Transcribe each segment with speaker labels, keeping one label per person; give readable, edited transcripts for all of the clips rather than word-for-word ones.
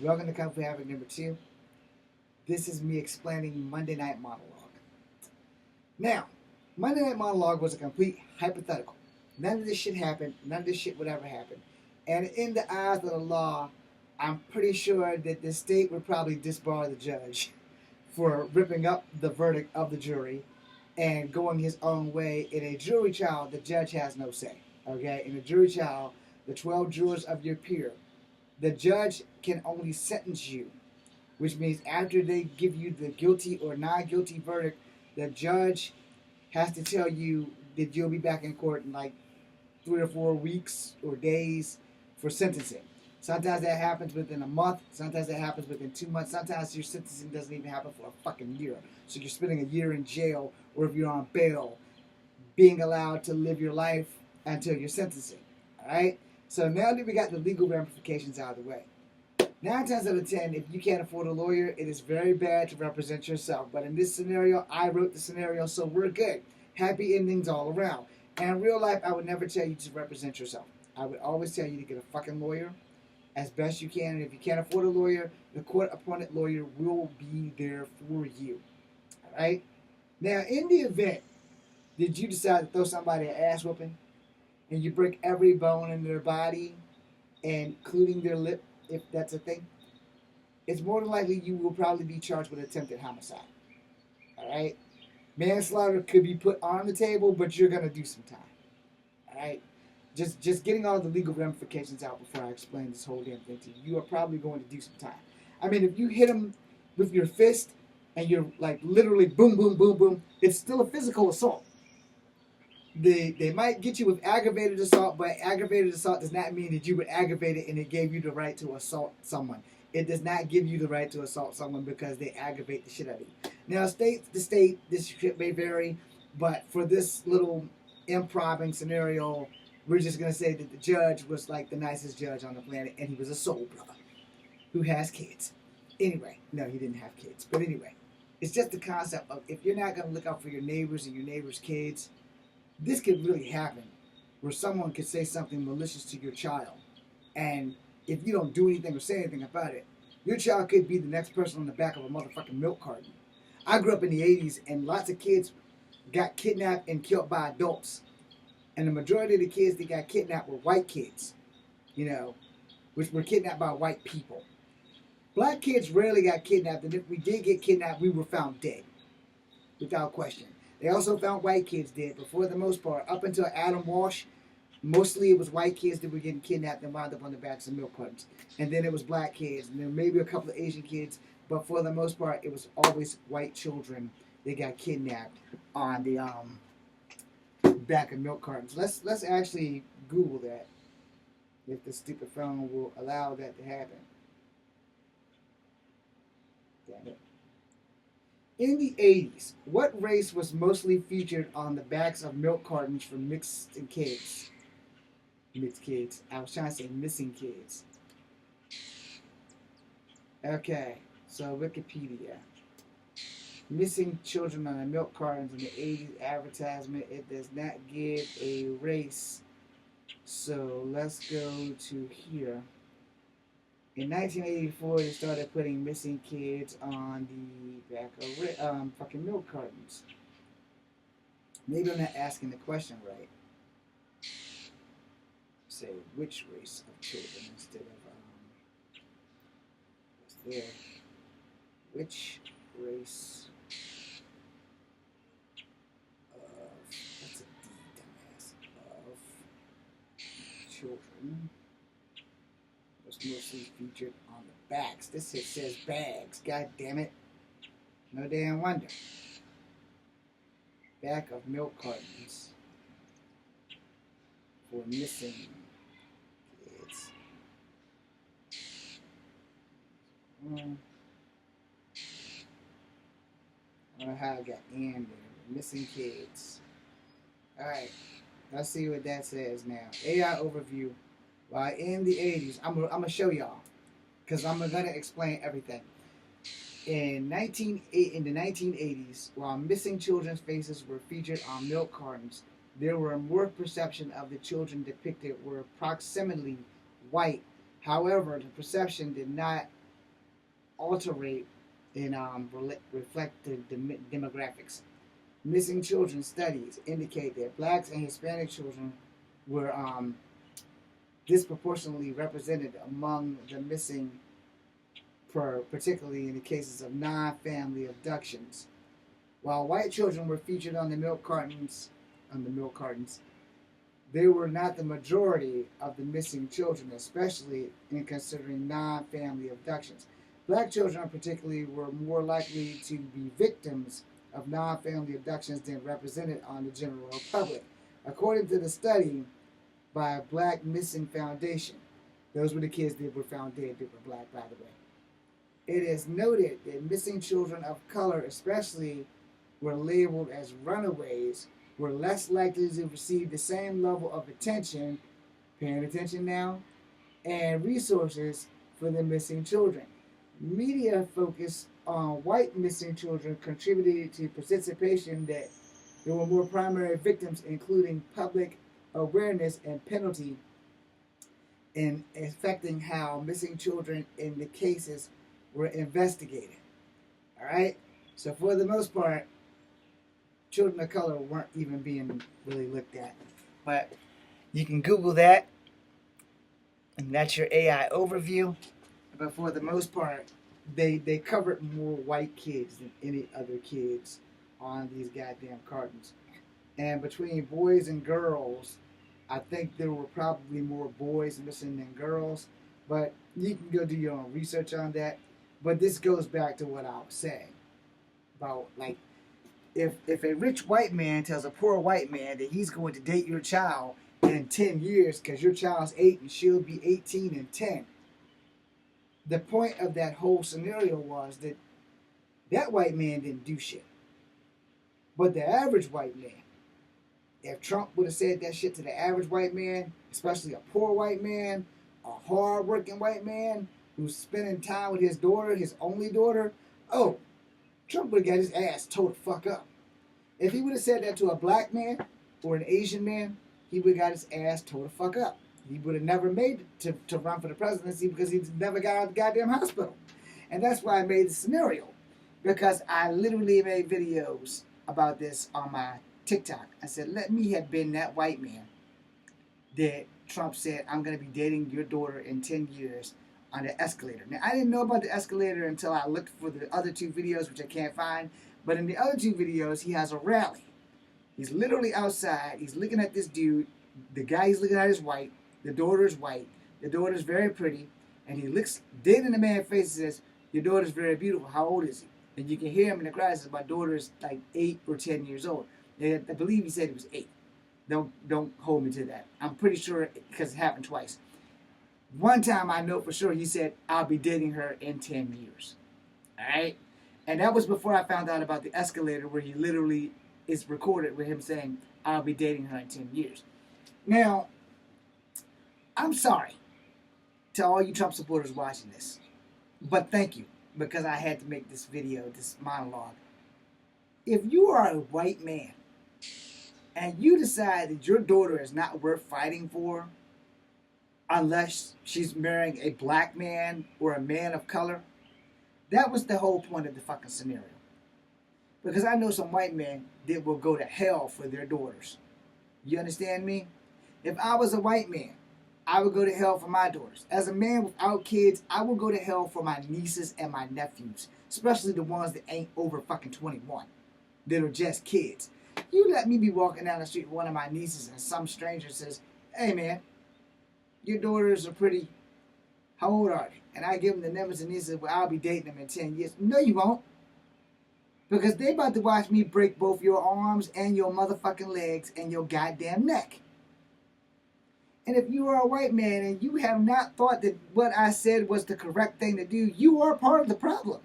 Speaker 1: Welcome to Kung Fu Havoc number 2. This is me explaining Monday Night Monologue. Now, Monday Night Monologue was a complete hypothetical. None of this shit happened. None of this shit would ever happen. And in the eyes of the law, I'm pretty sure that the state would probably disbar the judge for ripping up the verdict of the jury and going his own way. In a jury trial, the judge has no say. Okay? In a jury trial, the 12 jurors of your peer, the judge can only sentence you, which means after they give you the guilty or non-guilty verdict, the judge has to tell you that you'll be back in court in like 3 or 4 weeks or days for sentencing. Sometimes that happens within a month. Sometimes that happens within 2 months. Sometimes your sentencing doesn't even happen for a fucking year. So you're spending a year in jail, or if you're on bail, being allowed to live your life until your sentencing. All right? So now that we got the legal ramifications out of the way, 9 times out of 10, if you can't afford a lawyer, it is very bad to represent yourself. But in this scenario, I wrote the scenario, so we're good. Happy endings all around. And in real life, I would never tell you to represent yourself. I would always tell you to get a fucking lawyer as best you can. And if you can't afford a lawyer, the court-appointed lawyer will be there for you. All right? Now, in the event that you decide to throw somebody an ass whooping and you break every bone in their body, including their lip, if that's a thing, it's more than likely you will probably be charged with attempted homicide. All right? Manslaughter could be put on the table, but you're going to do some time. All right? Just getting all the legal ramifications out before I explain this whole damn thing to you. You are probably going to do some time. I mean, if you hit him with your fist and you're like literally boom, boom, boom, boom, it's still a physical assault. They might get you with aggravated assault, but aggravated assault does not mean that you were aggravated and it gave you the right to assault someone. It does not give you the right to assault someone because they aggravate the shit out of you. Now, state to state, this shit may vary, but for this little improvising scenario, we're just going to say that the judge was like the nicest judge on the planet, and he was a soul brother who has kids. Anyway, no, he didn't have kids. But anyway, it's just the concept of if you're not going to look out for your neighbors and your neighbors' kids, this could really happen where someone could say something malicious to your child. And if you don't do anything or say anything about it, your child could be the next person on the back of a motherfucking milk carton. I grew up in the 80s and lots of kids got kidnapped and killed by adults. And the majority of the kids that got kidnapped were white kids, which were kidnapped by white people. Black kids rarely got kidnapped, and if we did get kidnapped, we were found dead, without question. They also found white kids dead, but for the most part, up until Adam Walsh, mostly it was white kids that were getting kidnapped and wound up on the backs of milk cartons. And then it was black kids, and then maybe a couple of Asian kids, but for the most part, it was always white children that got kidnapped on the back of milk cartons. Let's actually Google that, if the stupid phone will allow that to happen. Damn it. In the 80s, what race was mostly featured on the backs of milk cartons for mixed kids? Mixed kids. I was trying to say missing kids. Okay, so Wikipedia. Missing children on the milk cartons in the 80s advertisement. It does not give a race. So let's go to here. In 1984, they started putting missing kids on the back of fucking milk cartons. Maybe I'm not asking the question right. Say which race of children instead of what's there? Which race of that's a D, dumbass, of children was mostly featured on the backs. This here says bags. God damn it. No damn wonder. Back of milk cartons for missing kids. I don't know how I got in there. Missing kids. Alright. Let's see what that says now. AI overview. While in the 80s, I'm going to show y'all, because I'm going to explain everything. In the 1980s, while missing children's faces were featured on milk cartons, there were more perception of the children depicted were approximately white. However, the perception did not alterate and reflect the demographics. Missing children studies indicate that blacks and Hispanic children were disproportionately represented among the missing, particularly in the cases of non-family abductions. While white children were featured on the milk cartons, they were not the majority of the missing children, especially in considering non-family abductions. Black children, particularly, were more likely to be victims of non-family abductions than represented on the general public, according to the study by a Black Missing Foundation. Those were the kids that were found dead that were black, by the way. It is noted that missing children of color, especially were labeled as runaways, were less likely to receive the same level of attention, paying attention now, and resources for the missing children. Media focus on white missing children contributed to participation that there were more primary victims, including public awareness and penalty in affecting how missing children in the cases were investigated. All right? So for the most part, children of color weren't even being really looked at. But you can Google that, and that's your AI overview. But for the most part, they covered more white kids than any other kids on these goddamn cartons. And between boys and girls, I think there were probably more boys missing than girls. But you can go do your own research on that. But this goes back to what I was saying about, like, if a rich white man tells a poor white man that he's going to date your child in 10 years because your child's 8 and she'll be 18 in 10, the point of that whole scenario was that that white man didn't do shit. But the average white man, if Trump would have said that shit to the average white man, especially a poor white man, a hard-working white man who's spending time with his daughter, his only daughter, oh, Trump would have got his ass tore the fuck up. If he would have said that to a black man or an Asian man, he would have got his ass tore the fuck up. He would have never made it to run for the presidency because he never got out of the goddamn hospital. And that's why I made the scenario. Because I literally made videos about this on my TikTok. I said, let me have been that white man that Trump said, I'm going to be dating your daughter in 10 years on the escalator. Now, I didn't know about the escalator until I looked for the other two videos, which I can't find. But in the other two videos, he has a rally. He's literally outside. He's looking at this dude. The guy he's looking at is white. The daughter is white. The daughter is very pretty. And he looks dead in the man's face and says, your daughter's very beautiful. How old is he? And you can hear him in the crowd. Says, my daughter is like 8 or 10 years old. And I believe he said he was 8. Don't hold me to that. I'm pretty sure because it happened twice. One time I know for sure he said, I'll be dating her in 10 years. All right? And that was before I found out about the escalator where he literally is recorded with him saying, I'll be dating her in 10 years. Now, I'm sorry to all you Trump supporters watching this. But thank you, because I had to make this video, this monologue. If you are a white man and you decide that your daughter is not worth fighting for, unless she's marrying a black man or a man of color, that was the whole point of the fucking scenario. Because I know some white men that will go to hell for their daughters. You understand me? If I was a white man, I would go to hell for my daughters. As a man without kids, I will go to hell for my nieces and my nephews. Especially the ones that ain't over fucking 21. That are just kids. You let me be walking down the street with one of my nieces and some stranger says, hey man, your daughters are pretty. How old are they? And I give them the numbers and he says, well, I'll be dating them in 10 years. No, you won't. Because they about to watch me break both your arms and your motherfucking legs and your goddamn neck. And if you are a white man and you have not thought that what I said was the correct thing to do, you are part of the problem.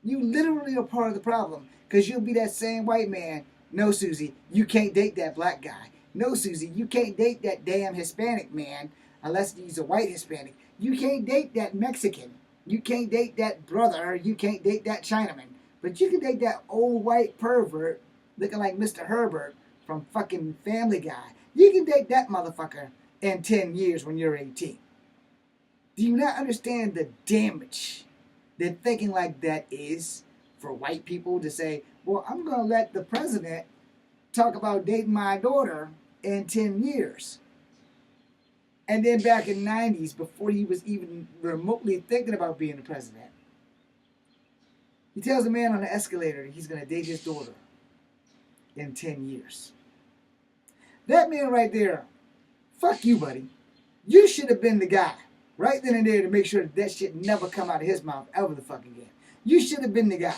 Speaker 1: You literally are part of the problem. Because you'll be that same white man. No, Susie, you can't date that black guy. No, Susie, you can't date that damn Hispanic man unless he's a white Hispanic. You can't date that Mexican. You can't date that brother. You can't date that Chinaman. But you can date that old white pervert looking like Mr. Herbert from fucking Family Guy. You can date that motherfucker in 10 years when you're 18. Do you not understand the damage They're thinking like that is for white people to say, well, I'm going to let the president talk about dating my daughter in 10 years. And then back in the 90s, before he was even remotely thinking about being the president, he tells the man on the escalator he's going to date his daughter in 10 years. That man right there, fuck you, buddy. You should have been the guy right then and there to make sure that that shit never come out of his mouth ever the fuck again. You should have been the guy.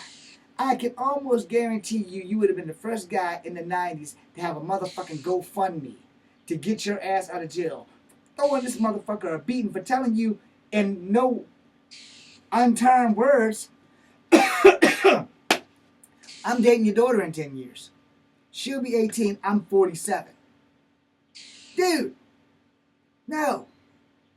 Speaker 1: I can almost guarantee you would have been the first guy in the 90s to have a motherfucking GoFundMe to get your ass out of jail. Throwing this motherfucker a beating for telling you in no unturned words, I'm dating your daughter in 10 years. She'll be 18, I'm 47. Dude, no.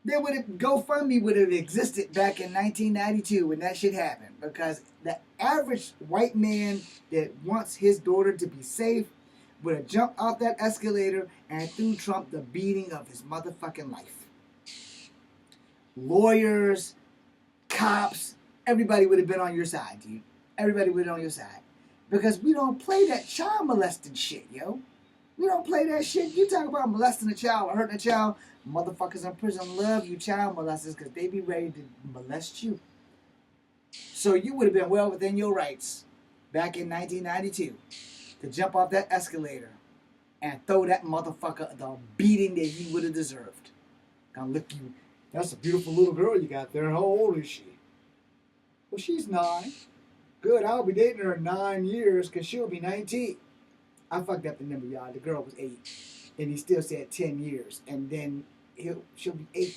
Speaker 1: GoFundMe would have existed back in 1992 when that shit happened, because the average white man that wants his daughter to be safe would have jumped off that escalator and threw Trump the beating of his motherfucking life. Lawyers, cops, everybody would have been on your side, dude. Everybody would have been on your side. Because we don't play that child molesting shit, yo. We don't play that shit. You talk about molesting a child or hurting a child, motherfuckers in prison love you child molesters because they be ready to molest you. So you would have been well within your rights back in 1992 to jump off that escalator and throw that motherfucker the beating that he would have deserved. Gonna look you. That's a beautiful little girl you got there. How old is she? Well, she's 9. Good, I'll be dating her in 9 years because she'll be 19. I fucked up the number, y'all. The girl was 8. And he still said 10 years. And then she'll be 8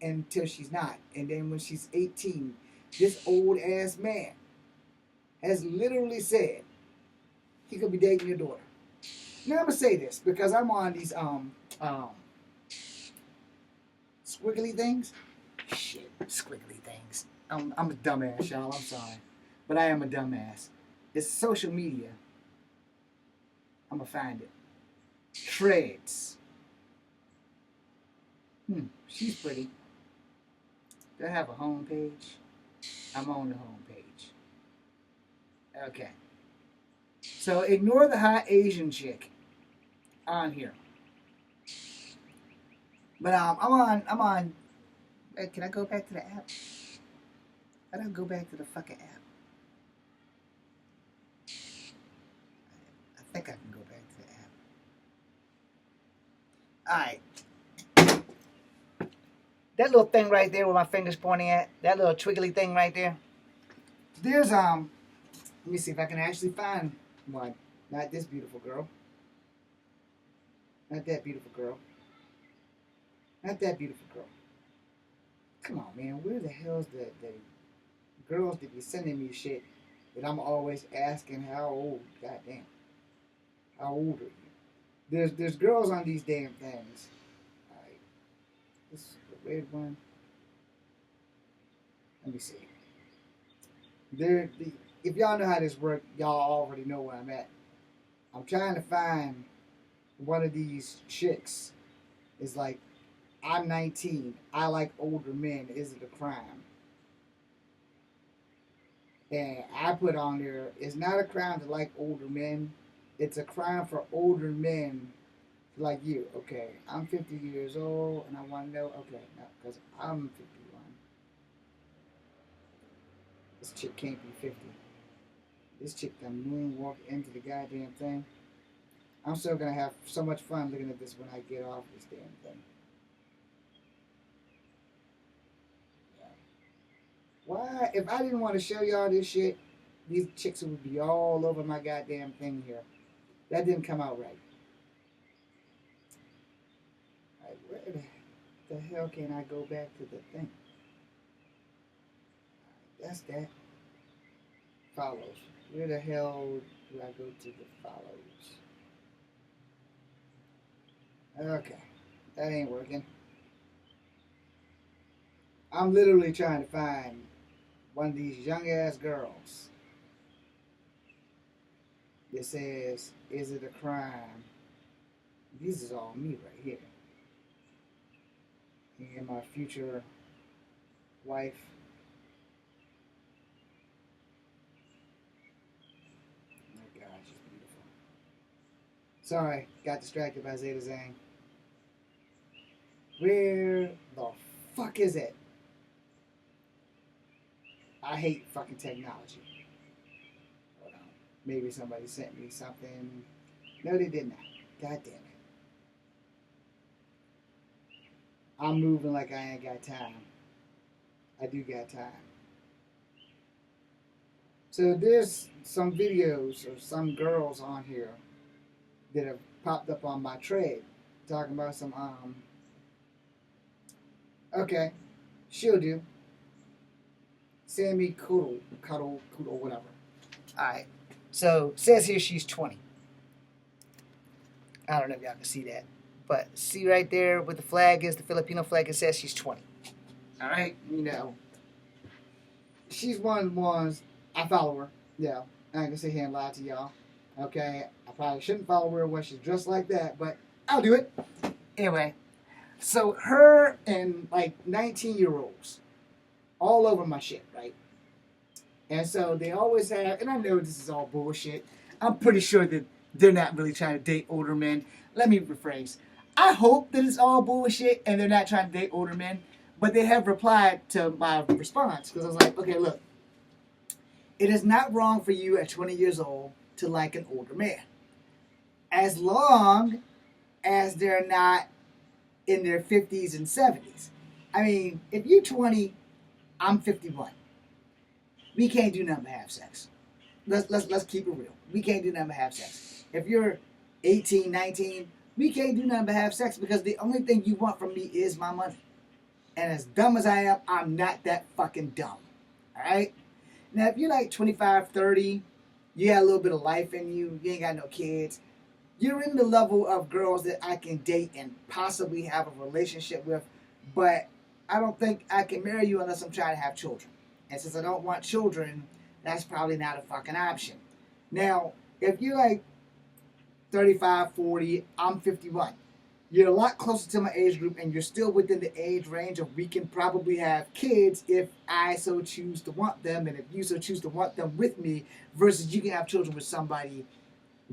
Speaker 1: until she's not. And then when she's 18, this old ass man has literally said he could be dating your daughter. Now I'm gonna say this because I'm on these squiggly things. Shit, squiggly things. I'm a dumbass, y'all. I'm sorry, but I am a dumbass. It's social media. I'm gonna find it. Treads. She's pretty. They have a home page. I'm on the home page. Okay. So ignore the hot Asian chick on here. But I'm on. Wait, can I go back to the app? I don't go back to the fucking app. I think I can go back to the app. Alright. That little thing right there where my finger's pointing at, that little twiggly thing right there. There's let me see if I can actually find one. Not this beautiful girl. Not that beautiful girl. Not that beautiful girl. Come on, man. Where the hell's the girls that be sending me shit that I'm always asking how old? Goddamn. How old are you? There's girls on these damn things. Alright. This is the weird one. Let me see. If y'all know how this works, y'all already know where I'm at. I'm trying to find one of these chicks. It's like, I'm 19. I like older men. Is it a crime? And I put on there, it's not a crime to like older men. It's a crime for older men like you. Okay, I'm 50 years old and I want to know, okay, no, because I'm 51. This chick can't be 50. This chick done moonwalked into the goddamn thing. I'm still going to have so much fun looking at this when I get off this damn thing. Why? If I didn't want to show y'all this shit, these chicks would be all over my goddamn thing here. That didn't come out right. Alright, where the hell can I go back to the thing? That's that. Follows. Where the hell do I go to the follows? Okay. That ain't working. I'm literally trying to find one of these young ass girls that says, is it a crime? This is all me right here. And my future wife. Sorry, got distracted by Zeta Zang. Where the fuck is it? I hate fucking technology. Hold on. Maybe somebody sent me something. No, they did not. God damn it. I'm moving like I ain't got time. I do got time. So there's some videos or some girls on here that have popped up on my trade talking about some okay, she'll do. Sammy Cuddle, whatever. Alright. So says here she's 20. I don't know if y'all can see that. But see right there with the flag is the Filipino flag, it says she's 20. Alright, you know. She's one of the ones, I follow her. Yeah. I ain't gonna sit here and lie to y'all. Okay. I probably shouldn't follow her when she's dressed like that, but I'll do it. Anyway. So her and like 19-year-olds all over my shit, right? And so they always have, and I know this is all bullshit. I'm pretty sure that they're not really trying to date older men. Let me rephrase. I hope that it's all bullshit and they're not trying to date older men, but they have replied to my response because I was like, okay, look, it is not wrong for you at 20 years old to like an older man, as long as they're not in their 50s and 70s. I mean, if you're 20, I'm 51. We can't do nothing but have sex. Let's keep it real. We can't do nothing but have sex. If you're 18, 19, we can't do nothing but have sex because the only thing you want from me is my money. And as dumb as I am, I'm not that fucking dumb. Alright? Now, if you're like 25, 30, you got a little bit of life in you, you ain't got no kids, you're in the level of girls that I can date and possibly have a relationship with, but I don't think I can marry you unless I'm trying to have children. And since I don't want children, that's probably not a fucking option. Now, if you're like 35, 40, I'm 51. You're a lot closer to my age group and you're still within the age range of we can probably have kids if I so choose to want them and if you so choose to want them with me versus you can have children with somebody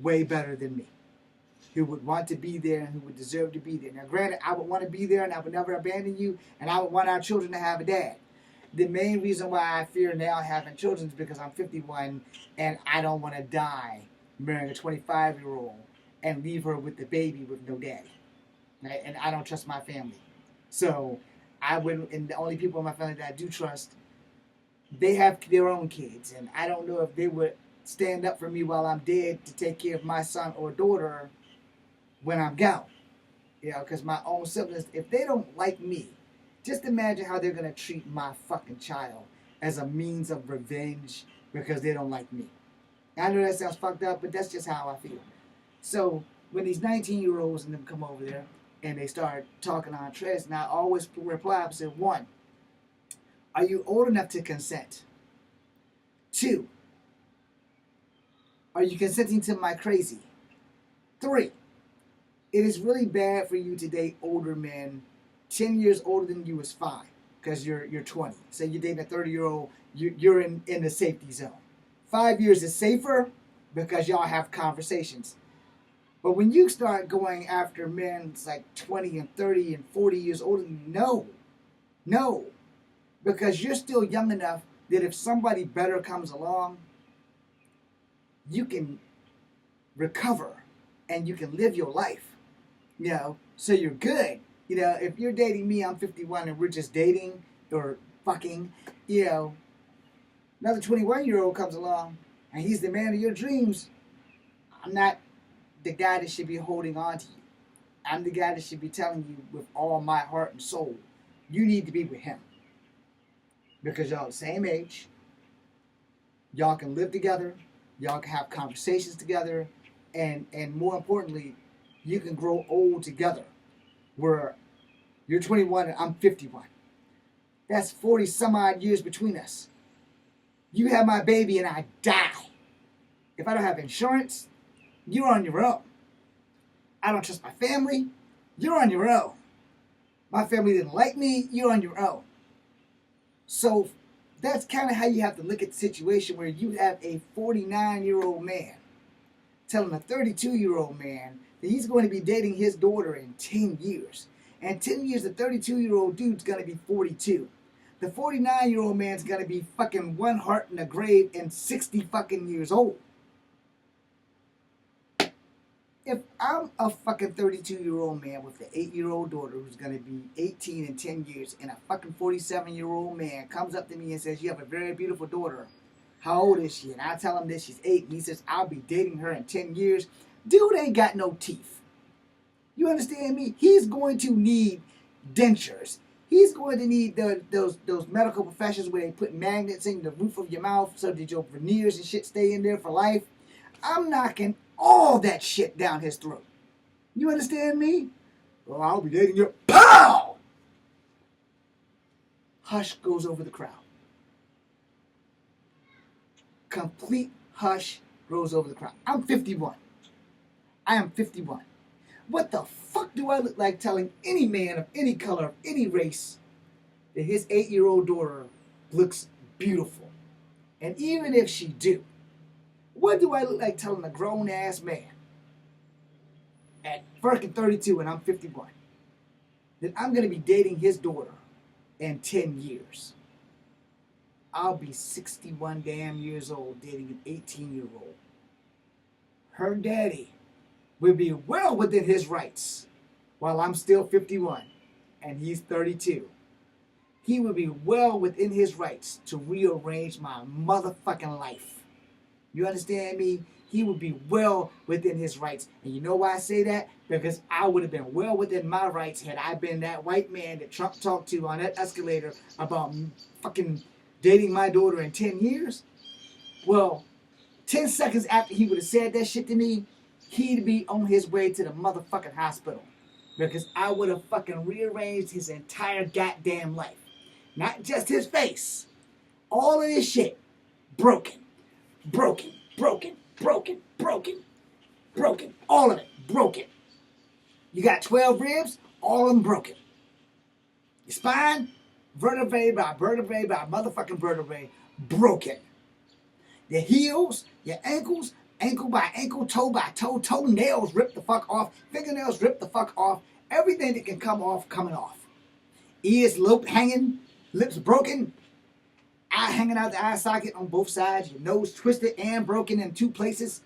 Speaker 1: way better than me who would want to be there and who would deserve to be there. Now, granted, I would want to be there and I would never abandon you and I would want our children to have a dad. The main reason why I fear now having children is because I'm 51 and I don't want to die marrying a 25-year-old and leave her with the baby with no daddy. Right? And I don't trust my family. So I would, and the only people in my family that I do trust, they have their own kids. And I don't know if they would stand up for me while I'm dead to take care of my son or daughter when I'm gone. You know, because my own siblings, if they don't like me, just imagine how they're going to treat my fucking child as a means of revenge because they don't like me. I know that sounds fucked up, but that's just how I feel. So when these 19-year-olds and them come over there and they start talking on Trez, and I always reply and say, 1, are you old enough to consent? 2, are you consenting to my crazy? 3, it is really bad for you to date older men. 10 years older than you is fine because you're 20. Say you're dating a 30-year-old, you're in the safety zone. 5 years is safer because y'all have conversations. But when you start going after men it's like 20 and 30 and 40 years older, no. Because you're still young enough that if somebody better comes along, you can recover and you can live your life. You know, so you're good. You know, if you're dating me, I'm 51 and we're just dating or fucking, you know, another 21-year-old comes along and he's the man of your dreams, I'm not the guy that should be holding on to you. I'm the guy that should be telling you with all my heart and soul, you need to be with him. Because y'all the same age, y'all can live together, y'all can have conversations together, and more importantly, you can grow old together. Where you're 21 and I'm 51. That's 40 some odd years between us. You have my baby and I die. If I don't have insurance, you're on your own. I don't trust my family, you're on your own. My family didn't like me, you're on your own. So that's kind of how you have to look at the situation where you have a 49-year-old man telling a 32-year-old man that he's going to be dating his daughter in 10 years. And 10 years, the 32-year-old dude's going to be 42. The 49-year-old man's going to be fucking one heart in the grave and 60 fucking years old. If I'm a fucking 32-year-old man with an 8-year-old daughter who's going to be 18 in 10 years, and a fucking 47-year-old man comes up to me and says, you have a very beautiful daughter. How old is she? And I tell him that she's 8, and he says, I'll be dating her in 10 years. Dude ain't got no teeth. You understand me? He's going to need dentures. He's going to need those medical professions where they put magnets in the roof of your mouth so that your veneers and shit stay in there for life. I'm knocking all that shit down his throat. You understand me? Well, I'll be dating you. Pow! Hush goes over the crowd. Complete hush goes over the crowd. I'm 51. I am 51. What the fuck do I look like telling any man of any color, of any race, that his 8-year-old daughter looks beautiful? And even if she do, what do I look like telling a grown-ass man at fucking 32 and I'm 51 that I'm going to be dating his daughter in 10 years? I'll be 61 damn years old dating an 18-year-old. Her daddy will be well within his rights while I'm still 51 and he's 32. He will be well within his rights to rearrange my motherfucking life. You understand me? He would be well within his rights. And you know why I say that? Because I would have been well within my rights had I been that white man that Trump talked to on that escalator about fucking dating my daughter in 10 years. Well, 10 seconds after he would have said that shit to me, he'd be on his way to the motherfucking hospital. Because I would have fucking rearranged his entire goddamn life. Not just his face. All of this shit. Broken. Broken. Broken. Broken. Broken. Broken. All of it. Broken. You got 12 ribs. All of them broken. Your spine. Vertebrae by vertebrae by motherfucking vertebrae. Broken. Your heels. Your ankles. Ankle by ankle, toe by toe, toenails ripped the fuck off, fingernails ripped the fuck off, everything that can come off, coming off. Ears lope hanging, lips broken, eye hanging out the eye socket on both sides, your nose twisted and broken in 2 places.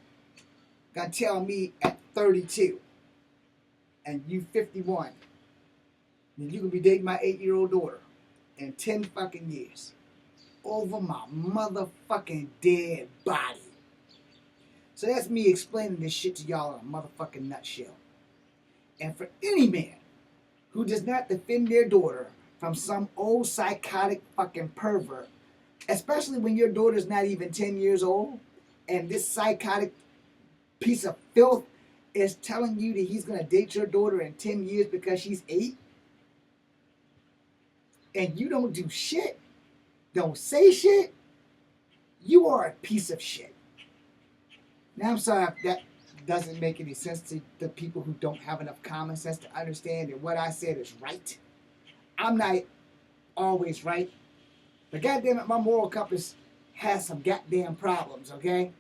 Speaker 1: Gonna tell me at 32 and you 51 that you can be dating my 8-year-old daughter in 10 fucking years over my motherfucking dead body. So that's me explaining this shit to y'all in a motherfucking nutshell. And for any man who does not defend their daughter from some old psychotic fucking pervert, especially when your daughter's not even 10 years old, and this psychotic piece of filth is telling you that he's going to date your daughter in 10 years because she's 8, and you don't do shit, don't say shit, you are a piece of shit. Now, I'm sorry if that doesn't make any sense to the people who don't have enough common sense to understand that what I said is right. I'm not always right. But goddamn it, my moral compass has some goddamn problems, okay?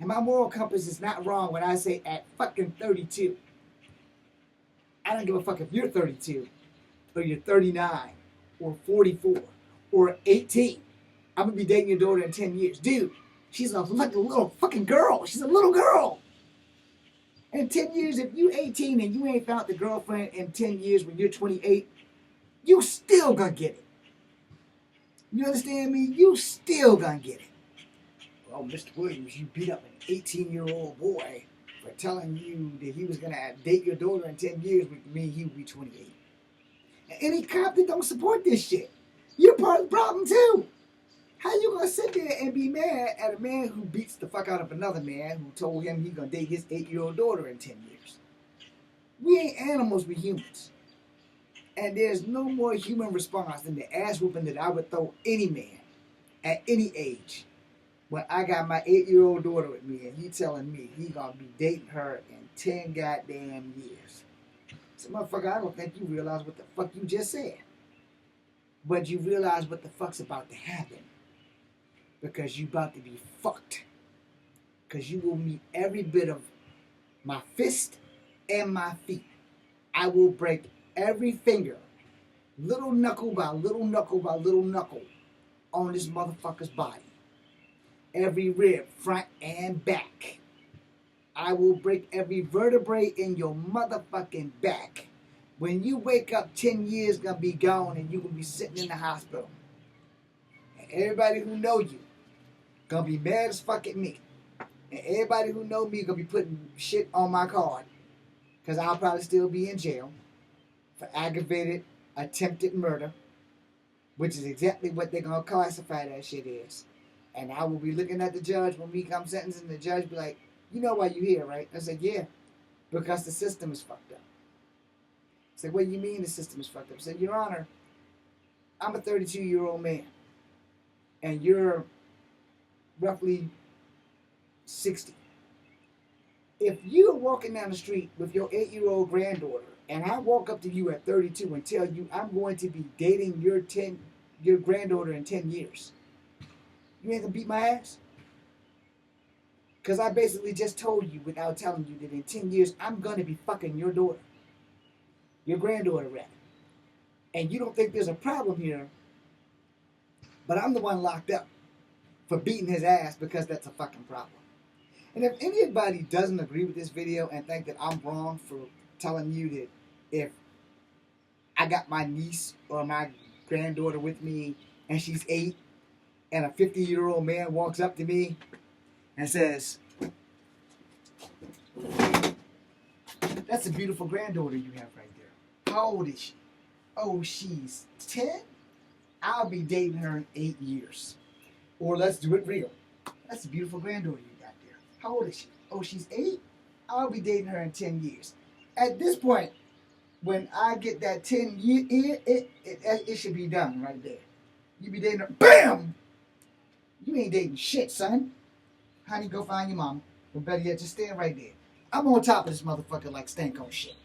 Speaker 1: And my moral compass is not wrong when I say at fucking 32. I don't give a fuck if you're 32 or you're 39 or 44 or 18. I'm going to be dating your daughter in 10 years. Dude. She's a little fucking girl. She's a little girl. In 10 years, if you're 18 and you ain't found the girlfriend in 10 years when you're 28, you still gonna get it. You understand me? You still gonna get it. Well, Mr. Williams, you beat up an 18-year-old boy for telling you that he was gonna date your daughter in 10 years, which means he would be 28. And any cop that don't support this shit, you're part of the problem too. How you gonna sit there and be mad at a man who beats the fuck out of another man who told him he's gonna date his 8-year-old daughter in 10 years? We ain't animals, we humans. And there's no more human response than the ass whooping that I would throw any man at any age when I got my 8-year-old daughter with me and he telling me he gonna be dating her in 10 goddamn years. So motherfucker, I don't think you realize what the fuck you just said. But you realize what the fuck's about to happen. Because you about to be fucked. Because you will meet every bit of my fist, and my feet. I will break every finger, little knuckle by little knuckle by little knuckle, on this motherfucker's body. Every rib, front and back. I will break every vertebrae in your motherfucking back. When you wake up, 10 years gonna be gone and you gonna be sitting in the hospital. And everybody who know you gonna be mad as fuck at me. And everybody who know me gonna be putting shit on my card. Because I'll probably still be in jail for aggravated attempted murder, which is exactly what they're gonna classify that shit as. And I will be looking at the judge when we come sentencing, the judge be like, you know why you here, right? I said, yeah, because the system is fucked up. I said, what do you mean the system is fucked up? I said, Your Honor, I'm a 32-year-old man, and you're roughly 60. If you're walking down the street with your 8-year-old granddaughter, and I walk up to you at 32 and tell you I'm going to be dating your granddaughter in 10 years, you ain't gonna beat my ass? Because I basically just told you without telling you that in 10 years, I'm going to be fucking your daughter. Your granddaughter, rather. And you don't think there's a problem here, but I'm the one locked up for beating his ass because that's a fucking problem. And if anybody doesn't agree with this video and think that I'm wrong for telling you that if I got my niece or my granddaughter with me and she's 8 and a 50-year-old man walks up to me and says, that's a beautiful granddaughter you have right there. How old is she? Oh, she's 10? I'll be dating her in 8 years. Or let's do it real. That's a beautiful granddaughter you got there. How old is she? Oh, she's 8? I'll be dating her in 10 years. At this point, when I get that 10 year, it should be done right there. You be dating her, BAM! You ain't dating shit, son. Honey, go find your mama. Or better yet, just stand right there. I'm on top of this motherfucker like stank on shit.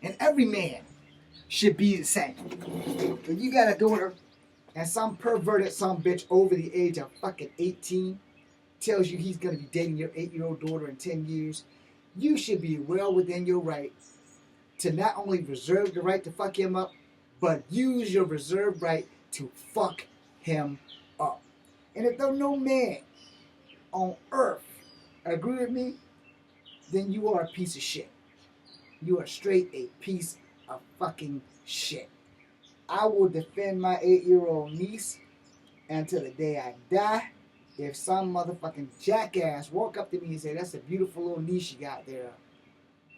Speaker 1: And every man should be the same. If you got a daughter and some perverted some bitch over the age of fucking 18 tells you he's going to be dating your 8-year-old daughter in 10 years, you should be well within your right to not only reserve the right to fuck him up, but use your reserved right to fuck him up. And if there's no man on earth agree with me, then you are a piece of shit. You are straight a piece of fucking shit. I will defend my 8-year-old niece until the day I die. If some motherfucking jackass walk up to me and say, that's a beautiful little niece you got there,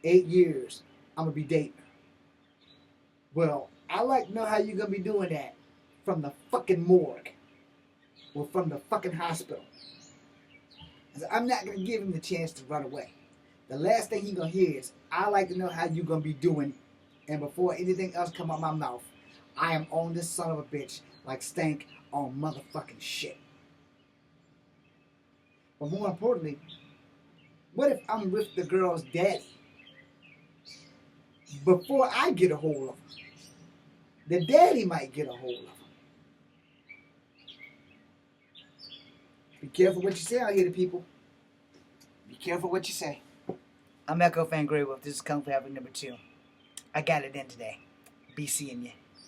Speaker 1: 8 years, I'm going to be dating her. Well, I like to know how you're going to be doing that from the fucking morgue or from the fucking hospital. I'm not going to give him the chance to run away. The last thing he's going to hear is, I like to know how you're going to be doing, and before anything else come out my mouth, I am on this son of a bitch like stank on motherfucking shit. But more importantly, what if I'm with the girl's daddy before I get a hold of her? The daddy might get a hold of her. Be careful what you say out here to people. Be careful what you say. I'm Echo Fan Grey Wolf. This is Kung Fu Havoc number 2. I got it in today. Be seeing you.